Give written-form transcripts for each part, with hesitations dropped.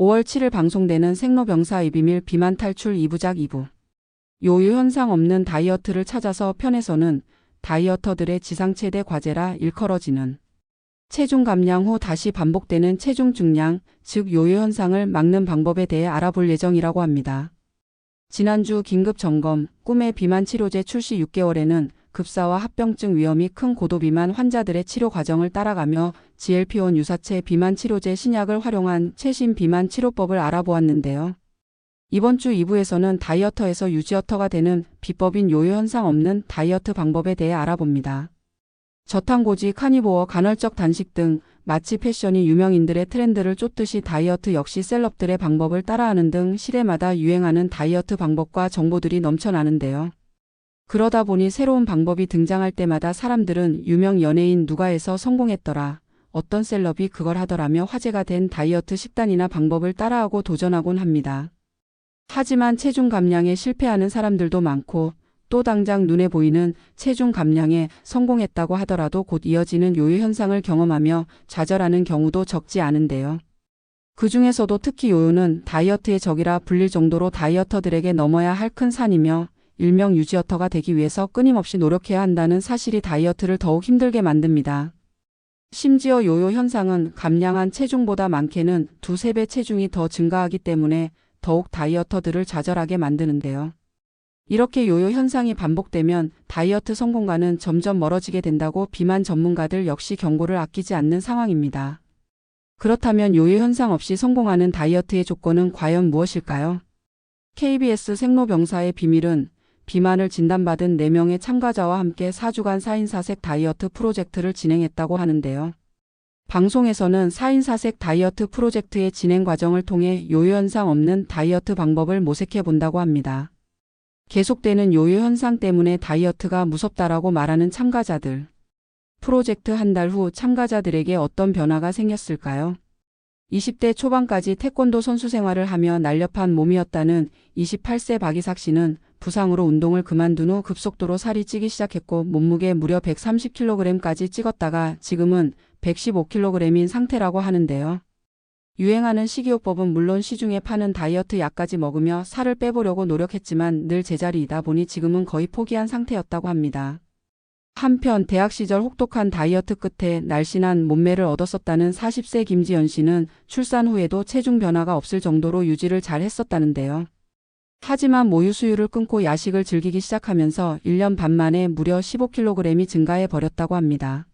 5월 7일 방송되는 생로병사의 비밀 비만 탈출 2부작 2부. 요요 현상 없는 다이어트를 찾아서 편에서는 다이어터들의 지상 최대 과제라 일컬어지는 체중 감량 후 다시 반복되는 체중 증량, 즉 요요 현상을 막는 방법에 대해 알아볼 예정이라고 합니다. 지난주 긴급 점검, 꿈의 비만 치료제 출시 6개월에는 급사와 합병증 위험이 큰 고도비만 환자들의 치료 과정을 따라가며 GLP-1 유사체 비만 치료제 신약을 활용한 최신 비만 치료법을 알아보았는데요. 이번 주 2부에서는 다이어터에서 유지어터가 되는 비법인 요요 현상 없는 다이어트 방법에 대해 알아봅니다. 저탄고지, 카니보어, 간헐적 단식 등 마치 패션이 유명인들의 트렌드를 쫓듯이 다이어트 역시 셀럽들의 방법을 따라하는 등 시대마다 유행하는 다이어트 방법과 정보들이 넘쳐나는데요. 그러다 보니 새로운 방법이 등장할 때마다 사람들은 유명 연예인 누가 해서 성공했더라, 어떤 셀럽이 그걸 하더라며 화제가 된 다이어트 식단이나 방법을 따라하고 도전하곤 합니다. 하지만 체중 감량에 실패하는 사람들도 많고 또 당장 눈에 보이는 체중 감량에 성공했다고 하더라도 곧 이어지는 요요 현상을 경험하며 좌절하는 경우도 적지 않은데요. 그 중에서도 특히 요요는 다이어트의 적이라 불릴 정도로 다이어터들에게 넘어야 할 큰 산이며 일명 유지어터가 되기 위해서 끊임없이 노력해야 한다는 사실이 다이어트를 더욱 힘들게 만듭니다. 심지어 요요 현상은 감량한 체중보다 많게는 2~3배 체중이 더 증가하기 때문에 더욱 다이어터들을 좌절하게 만드는데요. 이렇게 요요 현상이 반복되면 다이어트 성공과는 점점 멀어지게 된다고 비만 전문가들 역시 경고를 아끼지 않는 상황입니다. 그렇다면 요요 현상 없이 성공하는 다이어트의 조건은 과연 무엇일까요? KBS 생로병사의 비밀은 비만을 진단받은 4명의 참가자와 함께 4주간 4인4색 다이어트 프로젝트를 진행했다고 하는데요. 방송에서는 4인4색 다이어트 프로젝트의 진행 과정을 통해 요요 현상 없는 다이어트 방법을 모색해 본다고 합니다. 계속되는 요요 현상 때문에 다이어트가 무섭다라고 말하는 참가자들. 프로젝트 한 달 후 참가자들에게 어떤 변화가 생겼을까요? 20대 초반까지 태권도 선수 생활을 하며 날렵한 몸이었다는 28세 박이삭 씨는 부상으로 운동을 그만둔 후 급속도로 살이 찌기 시작했고 몸무게 무려 130kg까지 찌었다가 지금은 115kg인 상태라고 하는데요. 유행하는 식이요법은 물론 시중에 파는 다이어트 약까지 먹으며 살을 빼보려고 노력했지만 늘 제자리이다 보니 지금은 거의 포기한 상태였다고 합니다. 한편 대학 시절 혹독한 다이어트 끝에 날씬한 몸매를 얻었었다는 40세 김지연 씨는 출산 후에도 체중 변화가 없을 정도로 유지를 잘 했었다는데요. 하지만 모유 수유를 끊고 야식을 즐기기 시작하면서 1년 반 만에 무려 15kg이 증가해 버렸다고 합니다.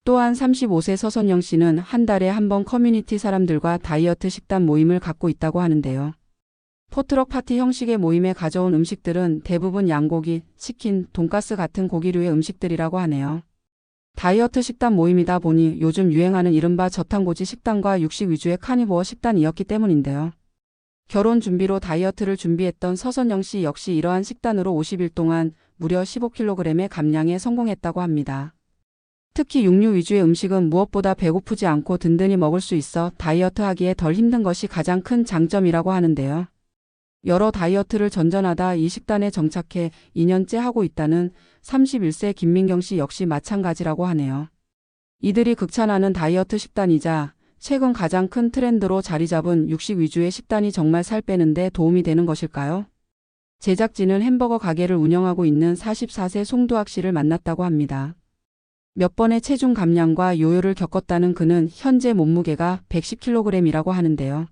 또한 35세 서선영 씨는 한 달에 한 번 커뮤니티 사람들과 다이어트 식단 모임을 갖고 있다고 하는데요. 포트럭 파티 형식의 모임에 가져온 음식들은 대부분 양고기, 치킨, 돈가스 같은 고기류의 음식들이라고 하네요. 다이어트 식단 모임이다 보니 요즘 유행하는 이른바 저탄고지 식단과 육식 위주의 카니보어 식단이었기 때문인데요. 결혼 준비로 다이어트를 준비했던 서선영 씨 역시 이러한 식단으로 50일 동안 무려 15kg의 감량에 성공했다고 합니다. 특히 육류 위주의 음식은 무엇보다 배고프지 않고 든든히 먹을 수 있어 다이어트 하기에 덜 힘든 것이 가장 큰 장점이라고 하는데요. 여러 다이어트를 전전하다 이 식단에 정착해 2년째 하고 있다는 31세 김민경 씨 역시 마찬가지라고 하네요. 이들이 극찬하는 다이어트 식단이자 최근 가장 큰 트렌드로 자리 잡은 육식 위주의 식단이 정말 살 빼는데 도움이 되는 것일까요? 제작진은 햄버거 가게를 운영하고 있는 44세 송두학 씨를 만났다고 합니다. 몇 번의 체중 감량과 요요를 겪었다는 그는 현재 몸무게가 110kg이라고 하는데요.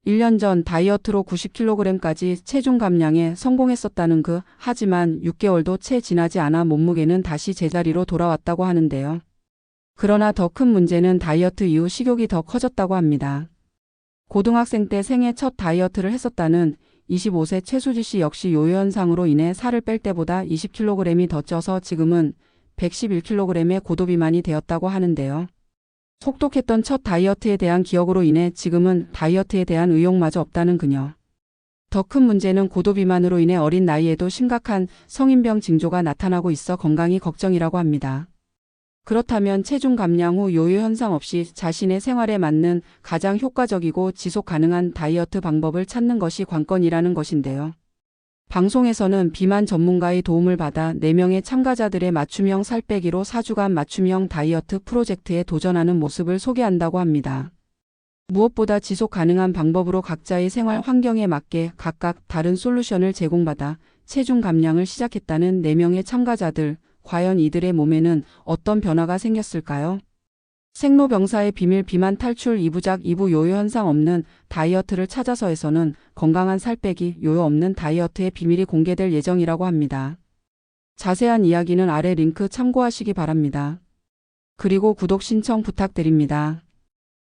1년 전 다이어트로 90kg까지 체중 감량에 성공했었다는 그, 하지만 6개월도 채 지나지 않아 몸무게는 다시 제자리로 돌아왔다고 하는데요. 그러나 더 큰 문제는 다이어트 이후 식욕이 더 커졌다고 합니다. 고등학생 때 생애 첫 다이어트를 했었다는 25세 최수지 씨 역시 요요 현상으로 인해 살을 뺄 때보다 20kg이 더 쪄서 지금은 111kg의 고도비만이 되었다고 하는데요. 혹독했던 첫 다이어트에 대한 기억으로 인해 지금은 다이어트에 대한 의욕마저 없다는 그녀. 더 큰 문제는 고도비만으로 인해 어린 나이에도 심각한 성인병 징조가 나타나고 있어 건강이 걱정이라고 합니다. 그렇다면 체중 감량 후 요요 현상 없이 자신의 생활에 맞는 가장 효과적이고 지속 가능한 다이어트 방법을 찾는 것이 관건이라는 것인데요. 방송에서는 비만 전문가의 도움을 받아 4명의 참가자들의 맞춤형 살 빼기로 4주간 맞춤형 다이어트 프로젝트에 도전하는 모습을 소개한다고 합니다. 무엇보다 지속 가능한 방법으로 각자의 생활 환경에 맞게 각각 다른 솔루션을 제공받아 체중 감량을 시작했다는 4명의 참가자들, 과연 이들의 몸에는 어떤 변화가 생겼을까요? 생로병사의 비밀 비만 탈출 2부작 2부 요요 현상 없는 다이어트를 찾아서에서는 건강한 살 빼기, 요요 없는 다이어트의 비밀이 공개될 예정이라고 합니다. 자세한 이야기는 아래 링크 참고하시기 바랍니다. 그리고 구독 신청 부탁드립니다.